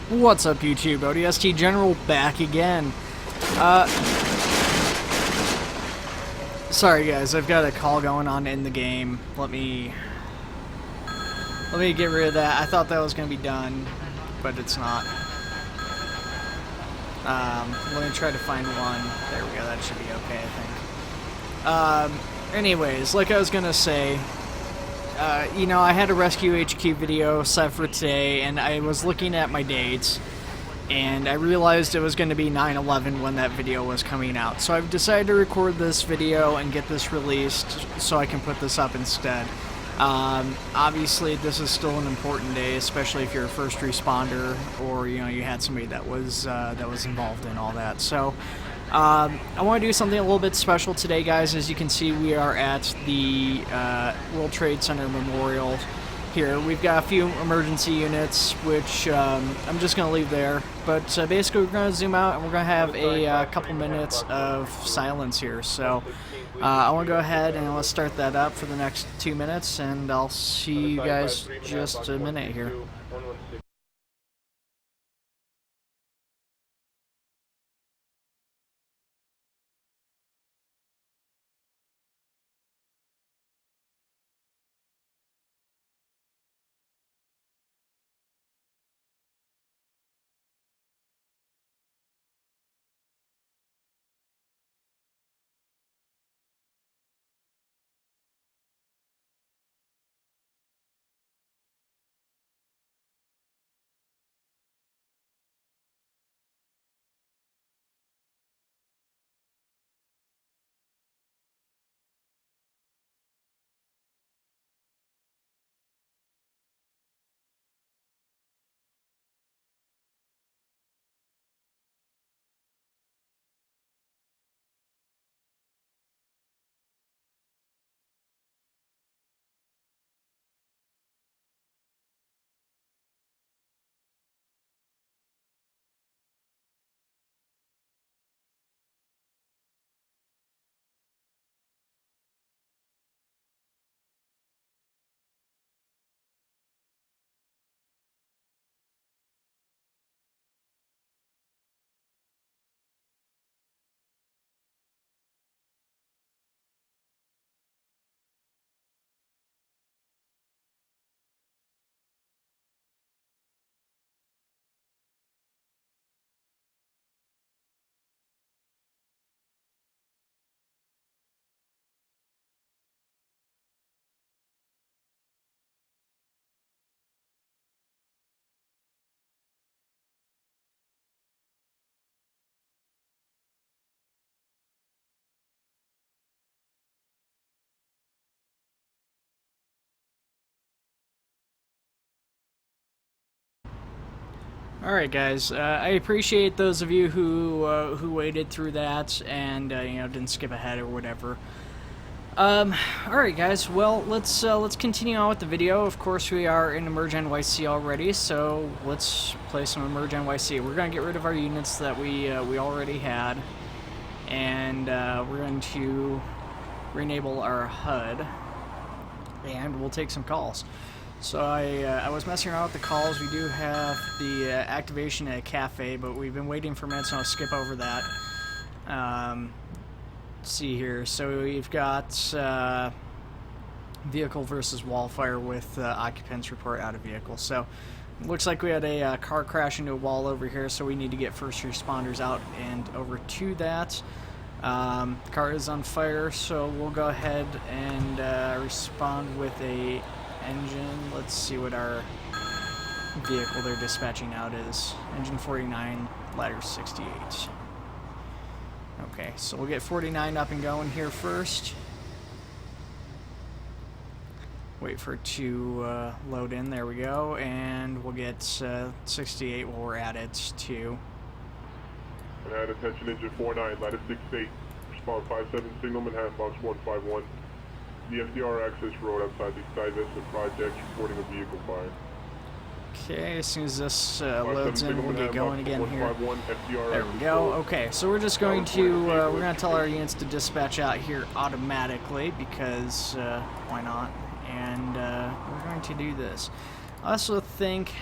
What's up, YouTube? ODST General back again. Sorry guys, I've got a call going on in the game. Let me get rid of that. I thought that was going to be done, but it's not. Let me try to find one. There we go, that should be okay, I think. Anyways, like I was going to say, you know, I had a Rescue HQ video set for today, and I was looking at my dates, and I realized it was going to be 9/11 when that video was coming out. So I've decided to record this video and get this released so I can put this up instead. Obviously, this is still an important day, especially if you're a first responder or, you know, you had somebody that was involved in all that. So I want to do something a little bit special today, guys. As you can see, we are at the World Trade Center Memorial here. We've got a few emergency units, which I'm just going to leave there. But basically, we're going to zoom out and we're going to have a couple minutes of silence here. So I want to go ahead and let's start that up for the next 2 minutes, and I'll see you guys just a minute here. Alright guys, I appreciate those of you who waited through that and you know, didn't skip ahead or whatever. Alright guys, well, let's continue on with the video. Of course, we are in EmergeNYC already, so let's play some EmergeNYC. We're going to get rid of our units that we already had, and we're going to re-enable our HUD, and we'll take some calls. So I was messing around with the calls. We do have the activation at a cafe, but we've been waiting for minutes, so I'll skip over that. Let's see here. So we've got vehicle versus wall fire with occupants report out of vehicle. So it looks like we had a car crash into a wall over here, so we need to get first responders out and over to that. The car is on fire, so we'll go ahead and respond with a engine. Let's see what our vehicle they're dispatching out is. Engine 49, ladder 68. Okay, so we'll get 49 up and going here first. Wait for it to load in. There we go. And we'll get 68 while we're at it too. And add attention engine 49, ladder 68. Respond 57 signal Manhattan box 151. The FDR access road outside the Stuyvesant projects reporting a vehicle fire. Okay, as soon as this loads in, we'll get going again here. There we go. Okay, so we're just going to we're going to tell our units to dispatch out here automatically because why not? And we're going to do this. I also think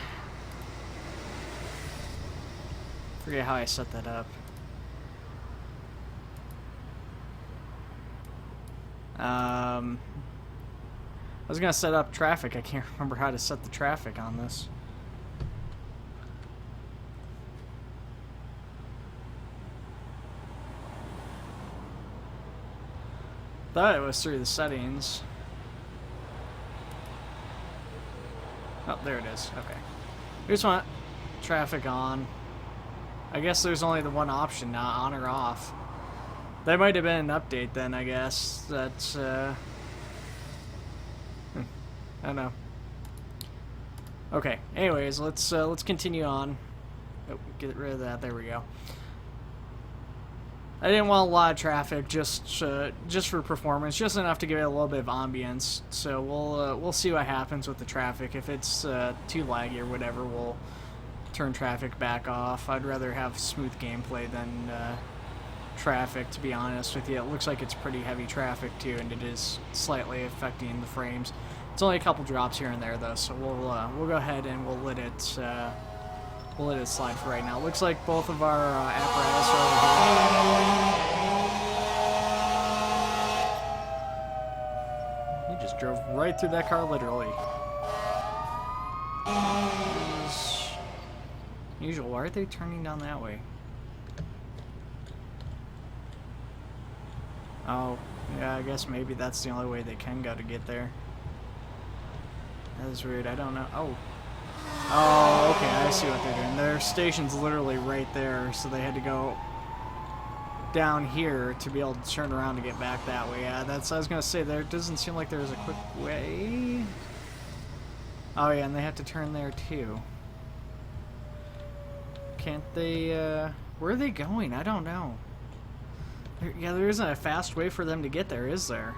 Forget how I set that up. I was gonna set up traffic. I can't remember how to set the traffic on this. Thought it was through the settings. Oh, there it is. Okay. We just want traffic on. I guess there's only the one option now, on or off. That might have been an update then, I guess. That's, I don't know. Okay, anyways, let's continue on. Oh, get rid of that, there we go. I didn't want a lot of traffic, just for performance, just enough to give it a little bit of ambience. So we'll see what happens with the traffic. If it's too laggy or whatever, we'll turn traffic back off. I'd rather have smooth gameplay than traffic, to be honest with you. It looks like it's pretty heavy traffic too, and it is slightly affecting the frames. It's only a couple drops here and there though, so we'll go ahead and we'll let it slide for right now. Looks like both of our apparatus are over here. He just drove right through that car, literally. As usual, why are they turning down that way? Oh, yeah, I guess maybe that's the only way they can go to get there. That is weird, I don't know. Oh, okay, I see what they're doing. Their station's literally right there, so they had to go down here to be able to turn around to get back that way. Yeah, that's, I was gonna say, there doesn't seem like there's a quick way. Oh yeah, and they have to turn there too. Can't they, where are they going? I don't know. Yeah, there isn't a fast way for them to get there, is there?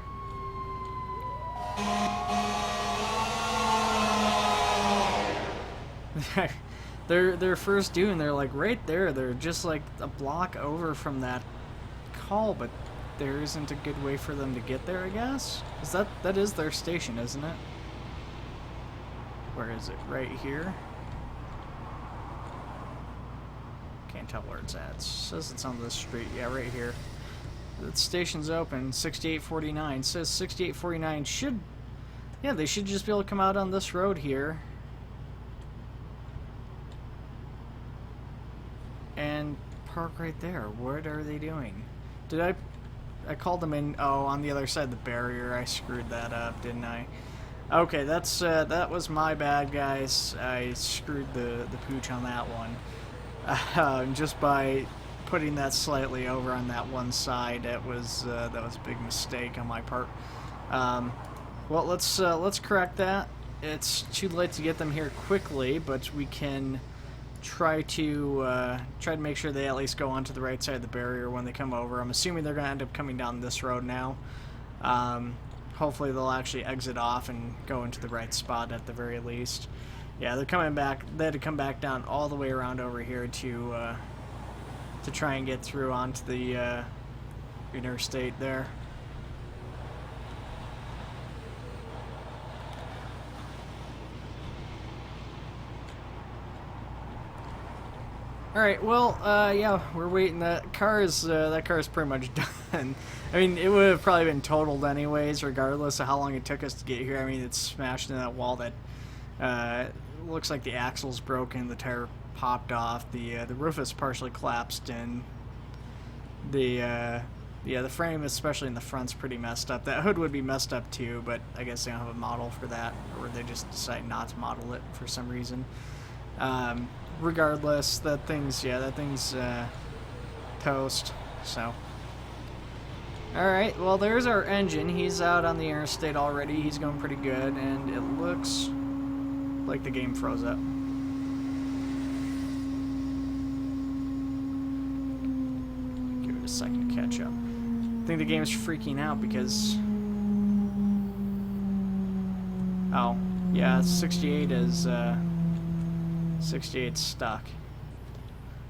They're first doing, they're like right there. They're just like a block over from that call, but there isn't a good way for them to get there, I guess? Is that is their station, isn't it? Where is it? Right here? Can't tell where it's at. It says it's on this street. Yeah, right here. The station's open. 6849. It says 6849 should... Yeah, they should just be able to come out on this road here. And park right there. What are they doing? Did I called them in... Oh, on the other side of the barrier. I screwed that up, didn't I? Okay, that's that was my bad, guys. I screwed the pooch on that one. Just by putting that slightly over on that one side, that was a big mistake on my part. Well, let's correct that. It's too late to get them here quickly, but we can try to make sure they at least go onto the right side of the barrier when they come over. I'm assuming they're gonna end up coming down this road now. Hopefully they'll actually exit off and go into the right spot at the very least. Yeah, they're coming back. They had to come back down all the way around over here to try and get through onto the interstate there. All right, well, yeah, we're waiting. That car is pretty much done. I mean, it would have probably been totaled anyways, regardless of how long it took us to get here. I mean, it's smashed in that wall that looks like the axle's broken, the tire popped off, the roof is partially collapsed, and the frame, especially in the front's pretty messed up. That hood would be messed up too, but I guess they don't have a model for that, or they just decide not to model it for some reason. Regardless, that thing's toast. So, alright, well, there's our engine. He's out on the interstate already. He's going pretty good, and it looks like the game froze up. Give it a second to catch up. I think the game's freaking out because... Oh, yeah, 68 is, 68's stuck.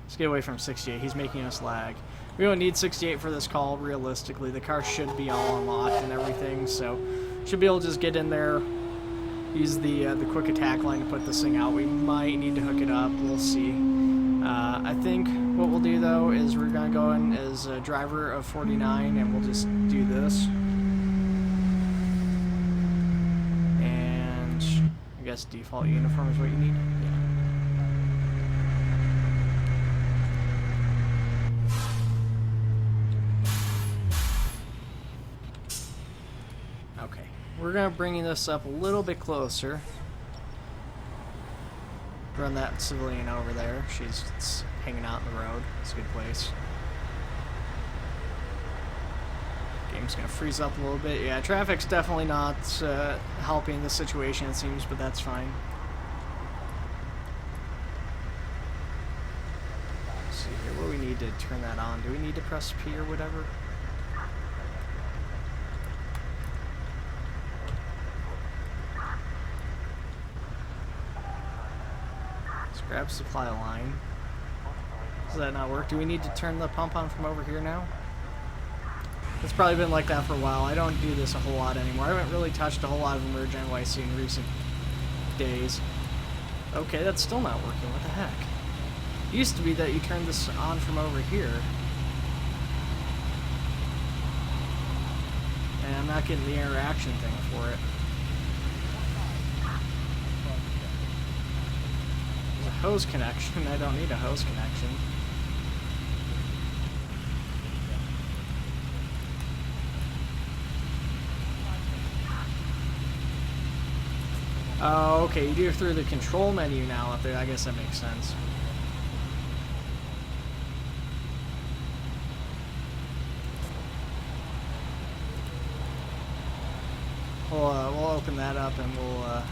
Let's get away from 68. He's making us lag. We don't need 68 for this call, realistically. The car should be all unlocked and everything, so should be able to just get in there, use the quick attack line to put this thing out. We might need to hook it up. We'll see. I think what we'll do though is we're gonna go in as a driver of 49 and we'll just do this. And I guess default uniform is what you need. Yeah. Okay, we're gonna bring this up a little bit closer. Run that civilian over there. She's hanging out in the road. It's a good place. Game's gonna freeze up a little bit. Yeah, traffic's definitely not helping the situation, it seems, but that's fine. Let's see here. What do we need to turn that on? Do we need to press P or whatever? Grab supply line. Does that not work? Do we need to turn the pump on from over here now? It's probably been like that for a while. I don't do this a whole lot anymore. I haven't really touched a whole lot of EmergeNYC in recent days. Okay, that's still not working. What the heck? It used to be that you turn this on from over here. And I'm not getting the interaction thing for it. Hose connection. I don't need a hose connection. Oh, okay, you do it through the control menu now up there. I guess that makes sense. We'll open that up and we'll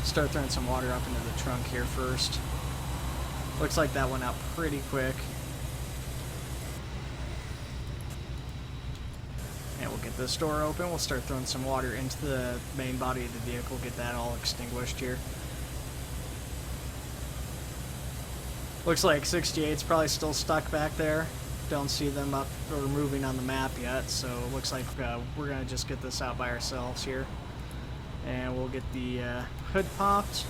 start throwing some water up into the trunk here first. Looks like that went out pretty quick. And we'll get this door open. We'll start throwing some water into the main body of the vehicle, get that all extinguished here. Looks like 68's probably still stuck back there. Don't see them up or moving on the map yet, so it looks like we're gonna just get this out by ourselves here. And we'll get the hood popped.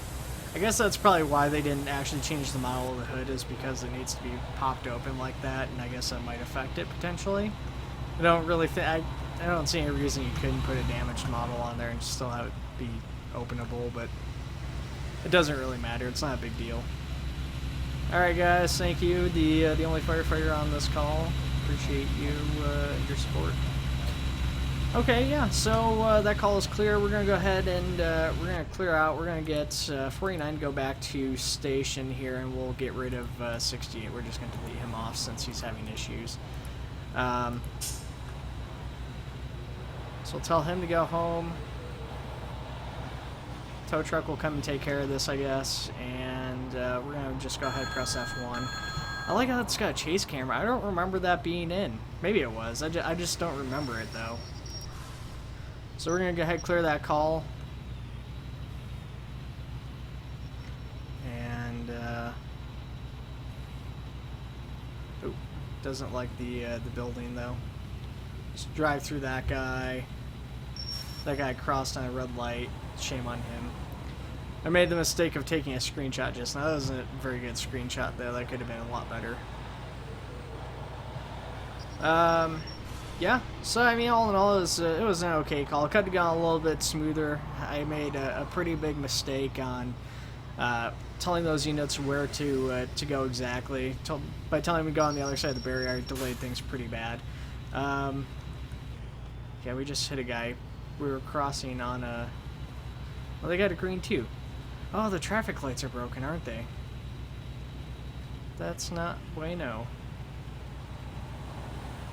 I guess that's probably why they didn't actually change the model of the hood, is because it needs to be popped open like that, and I guess that might affect it potentially. I don't really think I don't see any reason you couldn't put a damaged model on there and still have it be openable, but it doesn't really matter. It's not a big deal. All right, guys, thank you. The only firefighter on this call. Appreciate you your support. Okay, yeah, so that call is clear. We're going to go ahead and we're going to clear out. We're going to get 49 to go back to station here, and we'll get rid of 68. We're just going to delete him off since he's having issues. So we'll tell him to go home. Tow truck will come and take care of this, I guess, and we're going to just go ahead and press F1. I like how it's got a chase camera. I don't remember that being in. Maybe it was. I just don't remember it, though. So we're going to go ahead and clear that call. And, oh, doesn't like the building, though. Just drive through that guy. That guy crossed on a red light. Shame on him. I made the mistake of taking a screenshot just now. That wasn't a very good screenshot, though. That could have been a lot better. Yeah, so I mean, all in all, it was an okay call. It could have gone a little bit smoother. I made a pretty big mistake on telling those units where to go exactly. By telling them to go on the other side of the barrier, I delayed things pretty bad. Yeah, we just hit a guy. We were crossing on a... Well, they got a green too. Oh, the traffic lights are broken, aren't they? That's not bueno.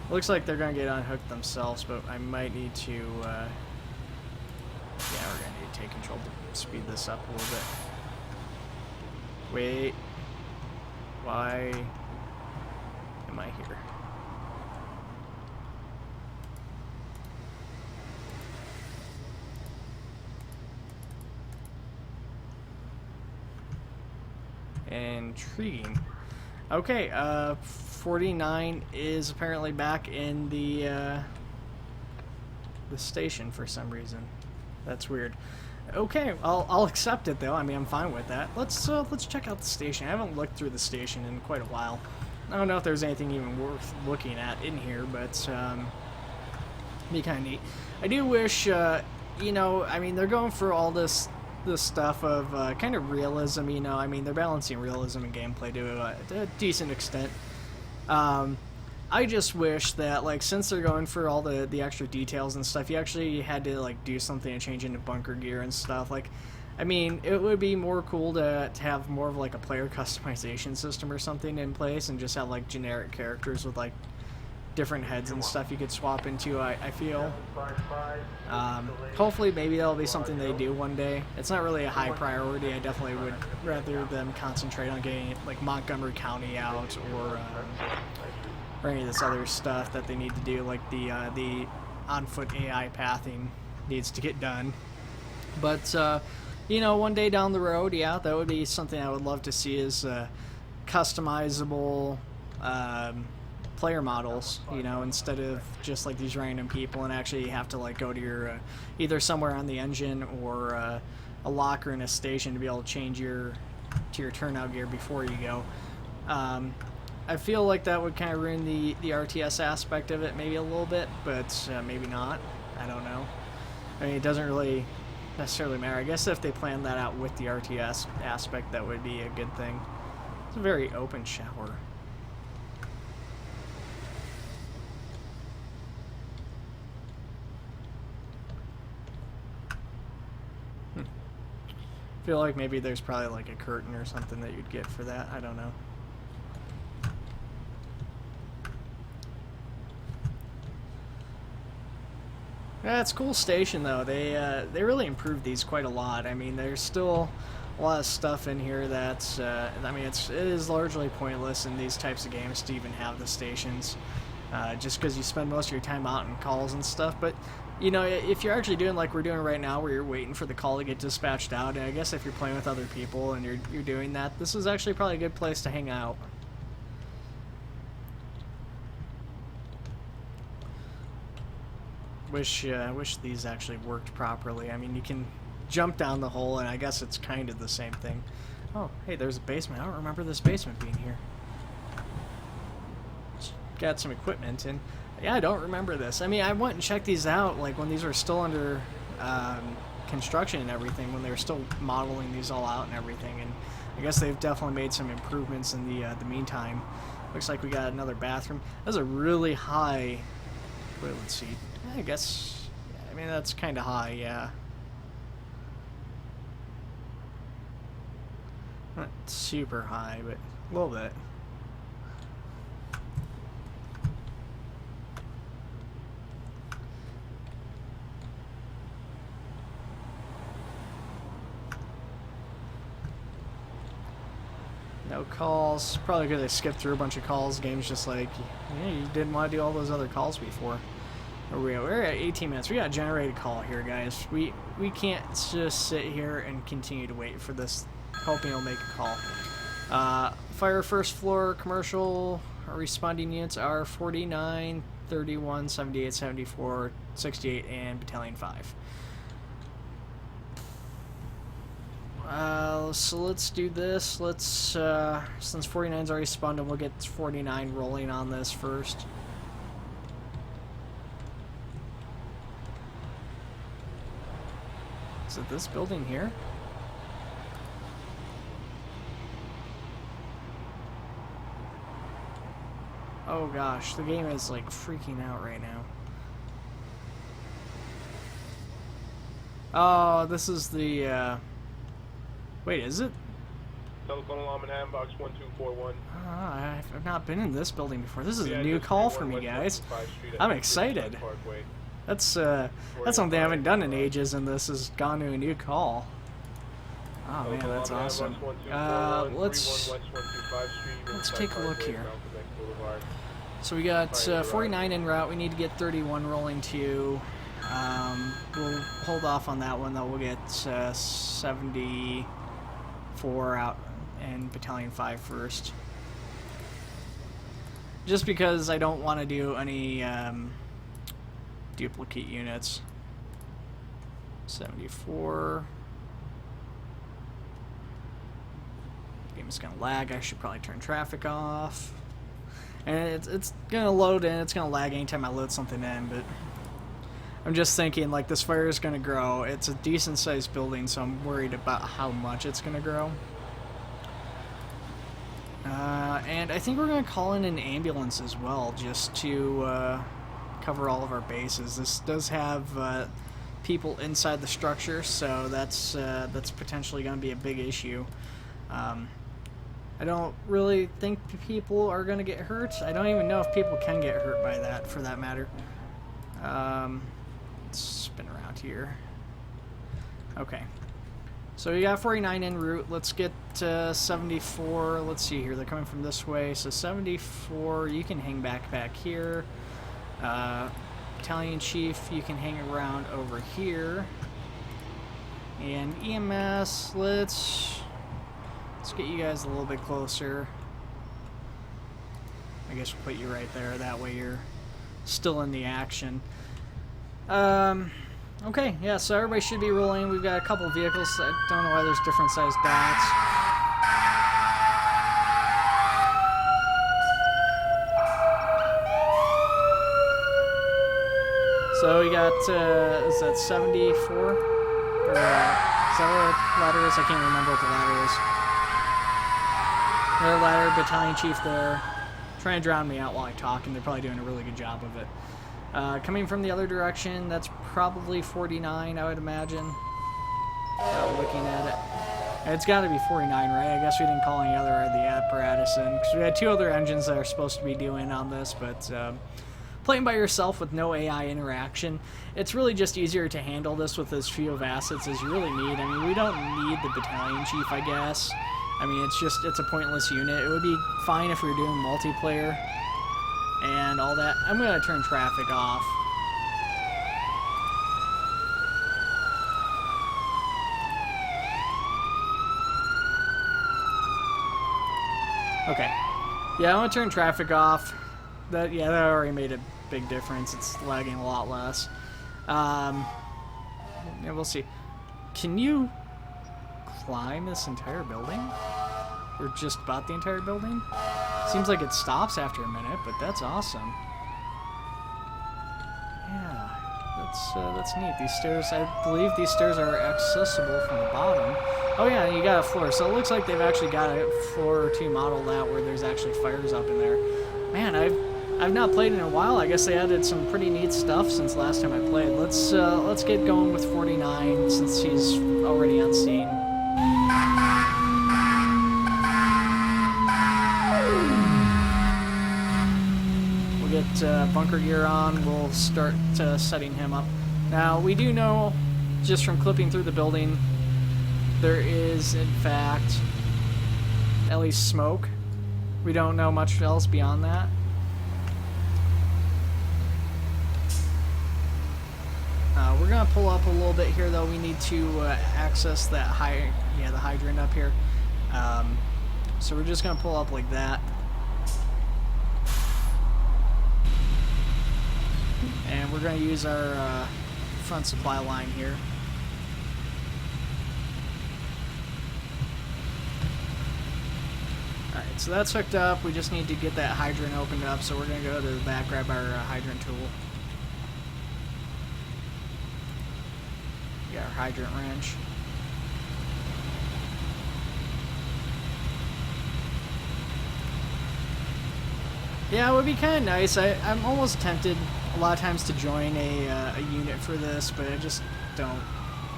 Looks like they're gonna get unhooked themselves, but I might need to, yeah, we're gonna need to take control to speed this up a little bit. Wait. Why am I here? Intriguing. Okay, 49 is apparently back in the station for some reason. That's weird. Okay, I'll accept it though. I mean, I'm fine with that. Let's check out the station. I haven't looked through the station in quite a while. I don't know if there's anything even worth looking at in here, but be kind of neat. I do wish, you know, I mean, they're going for all this stuff of kind of realism. You know, I mean, they're balancing realism and gameplay to a decent extent. I just wish that, like, since they're going for all the extra details and stuff, you actually had to, like, do something to change into bunker gear and stuff. Like, I mean, it would be more cool to have more of, like, a player customization system or something in place and just have, like, generic characters with, like, different heads and stuff you could swap into, I feel. Hopefully, maybe that'll be something they do one day. It's not really a high priority. I definitely would rather them concentrate on getting, like, Montgomery County out or any of this other stuff that they need to do, like the on-foot AI pathing needs to get done. But, you know, one day down the road, yeah, that would be something I would love to see is customizable player models, you know, instead of just like these random people and actually have to like go to your either somewhere on the engine or a locker in a station to be able to change to your turnout gear before you go. I feel like that would kind of ruin the RTS aspect of it maybe a little bit, but maybe not. I don't know. I mean, it doesn't really necessarily matter. I guess if they plan that out with the RTS aspect, that would be a good thing. It's a very open shower. I feel like maybe there's probably like a curtain or something that you'd get for that. I don't know. Yeah, it's a cool station though. They really improved these quite a lot. I mean, there's still a lot of stuff in here that's I mean, it is largely pointless in these types of games to even have the stations, just because you spend most of your time out in calls and stuff. But you know, if you're actually doing like we're doing right now, where you're waiting for the call to get dispatched out, and I guess if you're playing with other people and you're doing that, this is actually probably a good place to hang out. Wish these actually worked properly. I mean, you can jump down the hole, and I guess it's kind of the same thing. Oh, hey, there's a basement. I don't remember this basement being here. Got some equipment, and yeah, I don't remember this. I mean, I went and checked these out, like, when these were still under construction and everything, when they were still modeling these all out and everything, and I guess they've definitely made some improvements in the meantime. Looks like we got another bathroom. That's a really high toilet seat. I guess, I mean, that's kind of high, yeah. Not super high, but a little bit. No calls. Probably because I skipped through a bunch of calls. Game's just like, yeah, you didn't want to do all those other calls before. We're at 18 minutes. We got a generated call here, guys. We can't just sit here and continue to wait for this, hoping it'll make a call. Fire first floor commercial responding units are 49, 31, 78, 74, 68, and Battalion 5. So let's do this. Let's, since 49's already spawned, we'll get 49 rolling on this first. Is it this building here? Oh gosh, the game is like freaking out right now. Oh, this is the, wait, is it? Telephone alarm in handbox 1241. I've not been in this building before. This is a new call for me, guys. I'm excited. That's something I haven't done in ages, and this has gone to a new call. Oh man, that's awesome. Let's take a look here. So we got 49 en route. We need to get 31 rolling too. We'll hold off on that one though. We'll get 74 out and Battalion 5 first. Just because I don't want to do any duplicate units. 74. Game is gonna lag. I should probably turn traffic off. And it's gonna load in. It's gonna lag anytime I load something in, but I'm just thinking, like, this fire is gonna grow. It's a decent sized building, so I'm worried about how much it's gonna grow. And I think we're gonna call in an ambulance as well, just to cover all of our bases. This does have people inside the structure, so that's potentially gonna be a big issue. I don't really think people are going to get hurt. I don't even know if people can get hurt by that, for that matter. Let's spin around here. Okay. So we got 49 en route. Let's get 74. Let's see here. They're coming from this way. So 74, you can hang back here. Battalion Chief, you can hang around over here. And EMS, let's get you guys a little bit closer. I guess we'll put you right there. That way you're still in the action. Okay, yeah, so everybody should be rolling. We've got a couple vehicles. I don't know why there's different sized dots. So we got, is that 74? Or, is that what the ladder is? I can't remember what the ladder is. Another ladder, battalion chief there. Trying to drown me out while I talk, and they're probably doing a really good job of it. Coming from the other direction, that's probably 49, I would imagine. Looking at it. It's got to be 49, right? I guess we didn't call any other of the apparatus in, because we had two other engines that are supposed to be doing on this, but playing by yourself with no AI interaction, it's really just easier to handle this with as few of assets as you really need. I mean, we don't need the battalion chief, I guess. I mean, it's a pointless unit. It would be fine if we were doing multiplayer and all that. I'm going to turn traffic off. Okay. Yeah, I'm going to turn traffic off. That already made a big difference. It's lagging a lot less. Yeah, we'll see. Can you climb this entire building? Or just about the entire building? Seems like it stops after a minute, but that's awesome. Yeah, that's neat. These stairs, I believe these stairs are accessible from the bottom. Oh yeah, you got a floor. So it looks like they've actually got a floor or two modeled out where there's actually fires up in there. Man, I've not played in a while. I guess they added some pretty neat stuff since last time I played. Let's get going with 49 since he's already on scene. Get bunker gear on, we'll start setting him up. Now, we do know, just from clipping through the building, there is, in fact, at least smoke. We don't know much else beyond that. We're going to pull up a little bit here, though. We need to access that the hydrant up here. So we're just going to pull up like that. And we're going to use our front supply line here. Alright, so that's hooked up. We just need to get that hydrant opened up, so we're going to go to the back, grab our hydrant tool. Got our hydrant wrench. Yeah, it would be kind of nice. I'm almost tempted a lot of times to join a unit for this, but I just don't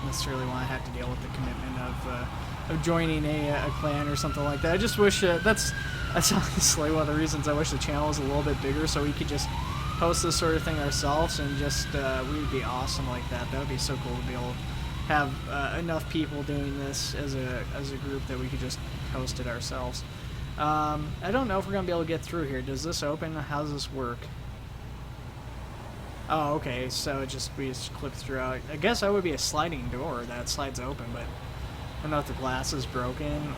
necessarily want to have to deal with the commitment of joining a clan or something like that. I just wish that's honestly one of the reasons I wish the channel was a little bit bigger, so we could just host this sort of thing ourselves, and just we would be awesome like that. That would be so cool to be able to have enough people doing this as a group that we could just host it ourselves. I don't know if we're gonna be able to get through here. Does this open? How does this work? Oh, okay, so we just clip through out. I guess that would be a sliding door that slides open, but I don't know if the glass is broken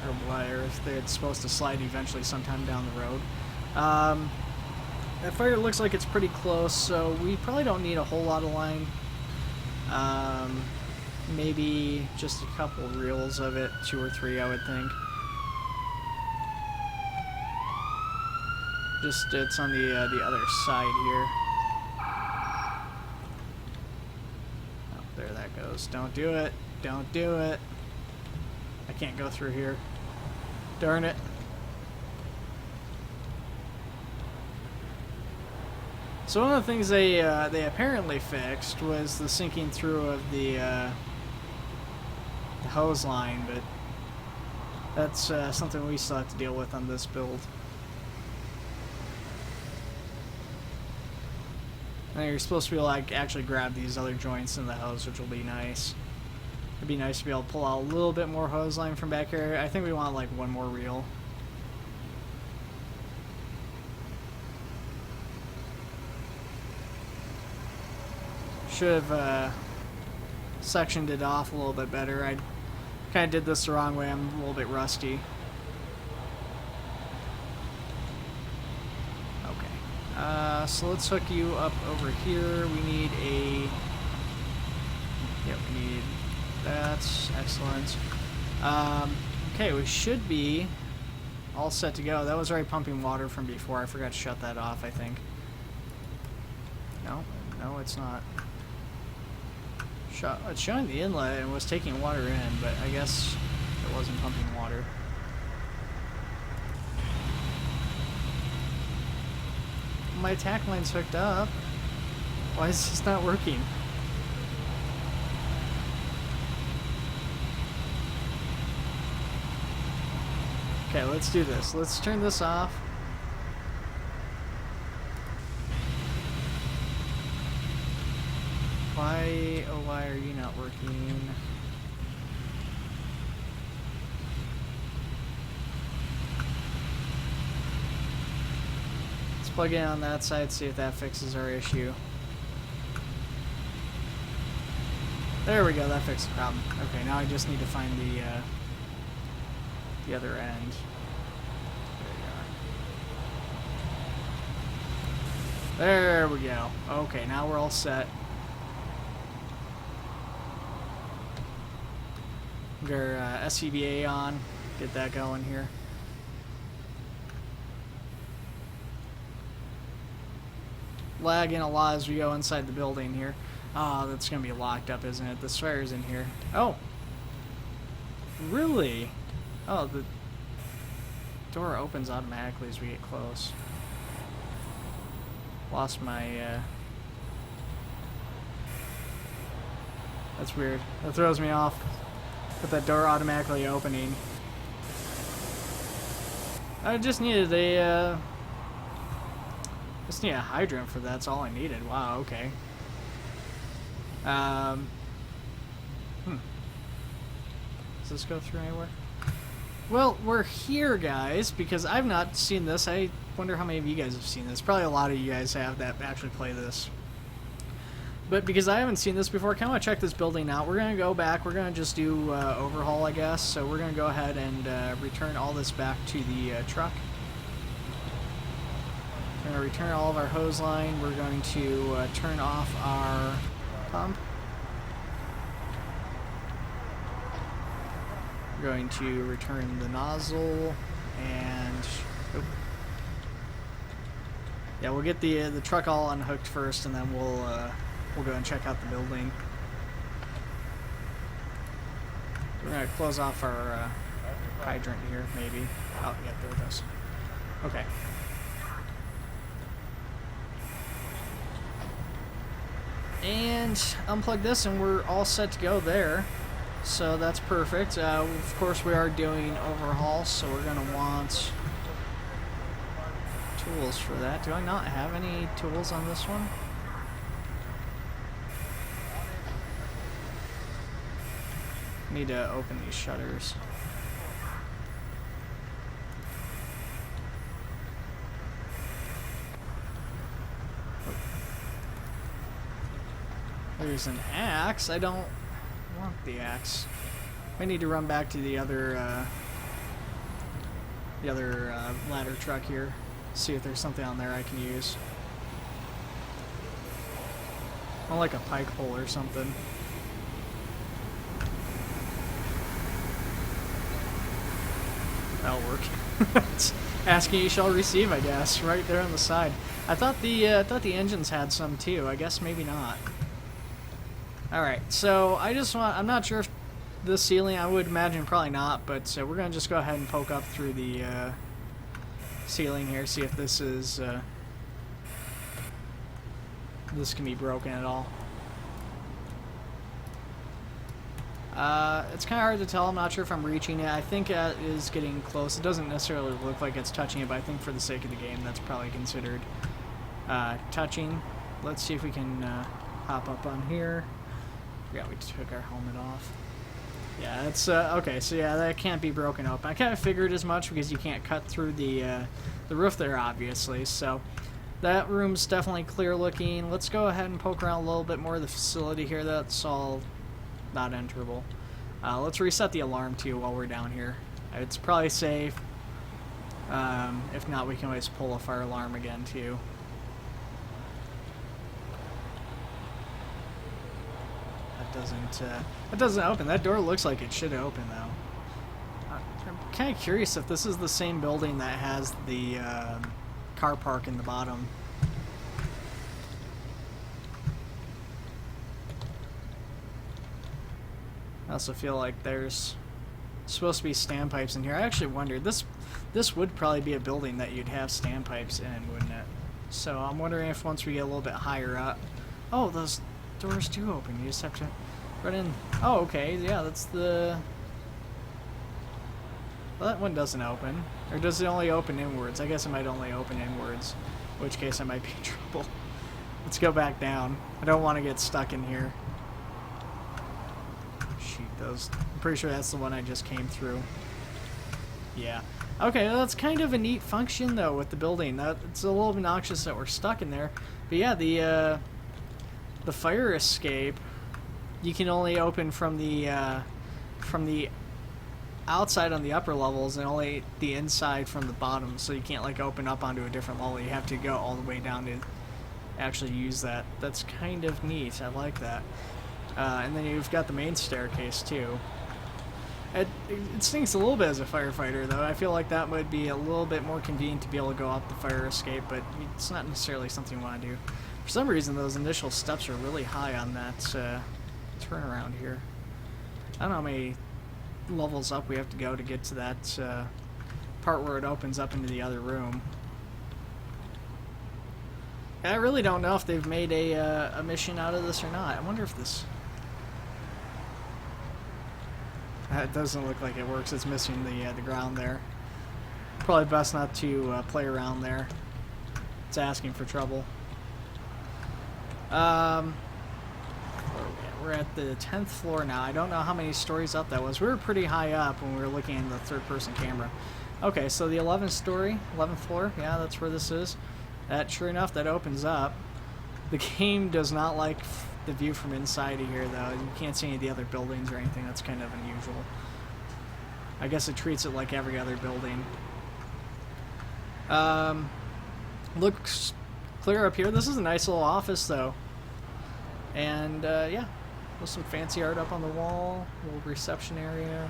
or what, or if they're supposed to slide eventually sometime down the road. That fire looks like it's pretty close, so we probably don't need a whole lot of line. Maybe just a couple reels of it, 2 or 3, I would think. Just it's on the other side here. Oh, there that goes. Don't do it. Don't do it. I can't go through here. Darn it. So one of the things they apparently fixed was the sinking through of the hose line, but that's something we still have to deal with on this build. Now you're supposed to be able to like, actually grab these other joints in the hose, which will be nice. It'd be nice to be able to pull out a little bit more hose line from back here. I think we want like 1 more reel. Should have sectioned it off a little bit better. I kind of did this the wrong way. I'm a little bit rusty. Okay. So let's hook you up over here. We need a... Yep, we need... That's excellent. Okay, we should be all set to go. That was already pumping water from before. I forgot to shut that off, I think. No, no, it's not. It's showing the inlet and was taking water in, but I guess it wasn't pumping water. My attack line's hooked up. Why is this not working? Okay, let's do this. Let's turn this off. Why, oh why are you not working? Let's plug in on that side, see if that fixes our issue. There we go, that fixed the problem. Okay, now I just need to find the other end. There we go. Okay, now we're all set. Get our SCBA on, get that going here. Lagging a lot as we go inside the building here. Oh, that's gonna be locked up, isn't it? The fire's in here. Oh! Really? Oh, the door opens automatically as we get close. Lost my, That's weird. That throws me off. With that door automatically opening. I just needed a, just need a hydrant for that. That's all I needed. Wow, okay. Does this go through anywhere? Well, we're here, guys, because I've not seen this. I wonder how many of you guys have seen this. Probably a lot of you guys have that actually play this. But because I haven't seen this before, I kind of want to check this building out. We're going to go back. We're going to just do overhaul, I guess. So we're going to go ahead and return all this back to the truck. We're going to return all of our hose line. We're going to turn off our pump. We're going to return the nozzle and... Oh. Yeah, we'll get the truck all unhooked first, and then we'll go and check out the building. We're gonna close off our hydrant here, maybe. Oh, yeah, there it goes. Okay. And unplug this, and we're all set to go there. So that's perfect. Of course, we are doing overhaul, so we're gonna want tools for that. Do I not have any tools on this one? Need to open these shutters. Oh. There's an axe. I don't want the axe. I need to run back to the other ladder truck here. See if there's something on there I can use. I like a pike pole or something. That'll work. It's asking you shall receive, I guess, right there on the side. I thought the engines had some too. I guess maybe not. Alright, so I'm not sure if the ceiling, I would imagine probably not, but we're going to just go ahead and poke up through the ceiling here, see if this is, this can be broken at all. It's kind of hard to tell. I'm not sure if I'm reaching it. I think it is getting close. It doesn't necessarily look like it's touching it, but I think for the sake of the game, that's probably considered touching. Let's see if we can hop up on here. Yeah, we took our helmet off. Yeah, it's okay. So yeah, that can't be broken open. I kind of figured as much because you can't cut through the roof there, obviously. So that room's definitely clear looking. Let's go ahead and poke around a little bit more of the facility here. That's all not enterable. Let's reset the alarm too while we're down here. It's probably safe. If not, we can always pull a fire alarm again too. That doesn't open. That door looks like it should open though. I'm kind of curious if this is the same building that has the car park in the bottom. I also feel like there's supposed to be standpipes in here. I actually wondered, this would probably be a building that you'd have standpipes in, wouldn't it? So I'm wondering if once we get a little bit higher up... Oh, those doors do open. You just have to run in. Oh, okay. Yeah, that's the... Well, that one doesn't open. Or does it only open inwards? I guess it might only open inwards. In which case I might be in trouble. Let's go back down. I don't want to get stuck in here. Shoot those. I'm pretty sure that's the one I just came through. Yeah. Okay, well, that's kind of a neat function though with the building. It's a little obnoxious that we're stuck in there. But yeah, the fire escape you can only open from the outside on the upper levels and only the inside from the bottom, so you can't like open up onto a different level. You have to go all the way down to actually use that. That's kind of neat. I like that. And then you've got the main staircase too. It stinks a little bit as a firefighter though. I feel like that would be a little bit more convenient to be able to go up the fire escape, but it's not necessarily something you want to do. For some reason those initial steps are really high on that turnaround here. I don't know how many levels up we have to go to get to that part where it opens up into the other room. I really don't know if they've made a mission out of this or not. I wonder if this... It doesn't look like it works. It's missing the ground there. Probably best not to play around there. It's asking for trouble. We're at the 10th floor now. I don't know how many stories up that was. We were pretty high up when we were looking in the third-person camera. Okay, so the 11th floor. Yeah, that's where this is. Sure enough, that opens up. The game does not like the view from inside of here, though. You can't see any of the other buildings or anything. That's kind of unusual. I guess it treats it like every other building. Looks clear up here. This is a nice little office, though. And, yeah. With some fancy art up on the wall. Little reception area.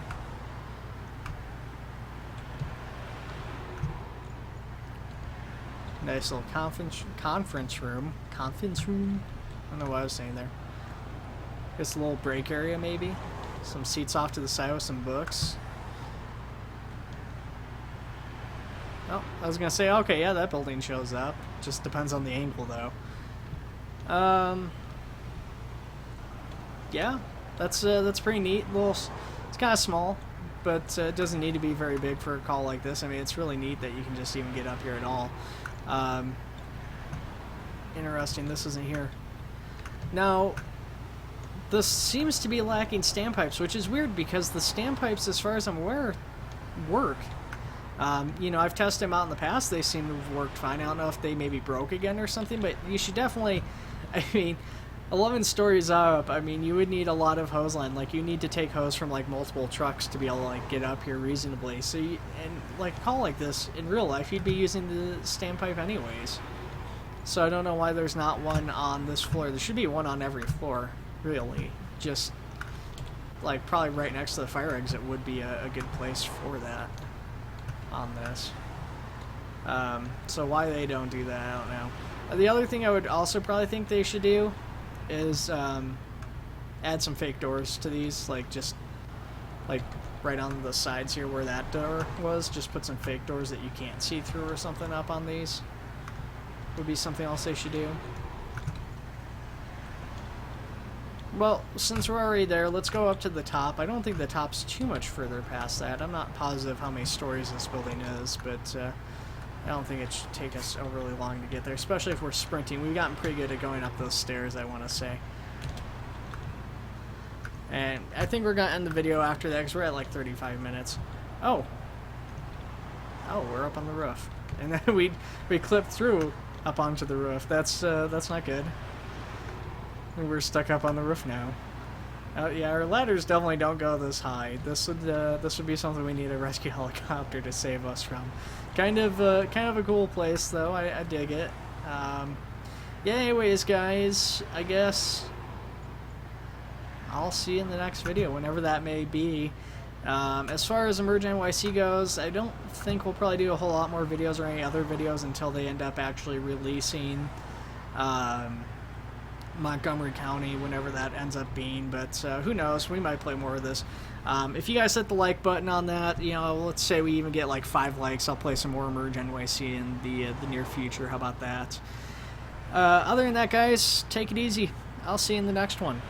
Nice little conference room. Conference room? I don't know what I was saying there. Just a little break area, maybe. Some seats off to the side with some books. Oh, I was gonna say, okay, yeah, that building shows up. Just depends on the angle, though. Yeah, that's pretty neat. It's kind of small, but it doesn't need to be very big for a call like this. I mean, it's really neat that you can just even get up here at all. Interesting, this isn't here. Now, this seems to be lacking standpipes, which is weird because the standpipes, as far as I'm aware, work. You know, I've tested them out in the past. They seem to have worked fine. I don't know if they maybe broke again or something, but you should definitely, I mean, 11 stories up, I mean, you would need a lot of hose line. Like, you need to take hose from, like, multiple trucks to be able to, like, get up here reasonably. So, and, like, a call like this, in real life, you'd be using the standpipe anyways. So I don't know why there's not one on this floor. There should be one on every floor, really. Just, like, probably right next to the fire exit would be a good place for that. on this. So why they don't do that, I don't know. The other thing I would also probably think they should do is add some fake doors to these, like just like right on the sides here where that door was. Just put some fake doors that you can't see through or something up on these. Would be something else they should do. Well, since we're already there, let's go up to the top. I don't think the top's too much further past that. I'm not positive how many stories this building is, but I don't think it should take us overly long to get there, especially if we're sprinting. We've gotten pretty good at going up those stairs, I want to say. And I think we're going to end the video after that because we're at like 35 minutes. Oh, we're up on the roof. And then we clipped through up onto the roof. That's not good. We're stuck up on the roof now. Yeah, our ladders definitely don't go this high. This would be something we need a rescue helicopter to save us from. Kind of a cool place though. I dig it. Yeah. Anyways, guys, I guess I'll see you in the next video, whenever that may be. As far as EmergeNYC goes, I don't think we'll probably do a whole lot more videos or any other videos until they end up actually releasing Montgomery County, whenever that ends up being, but who knows, we might play more of this. If you guys hit the like button on that, you know, let's say we even get like 5 likes, I'll play some more EmergeNYC in the near future. How about that? Other than that, guys, take it easy. I'll see you in the next one.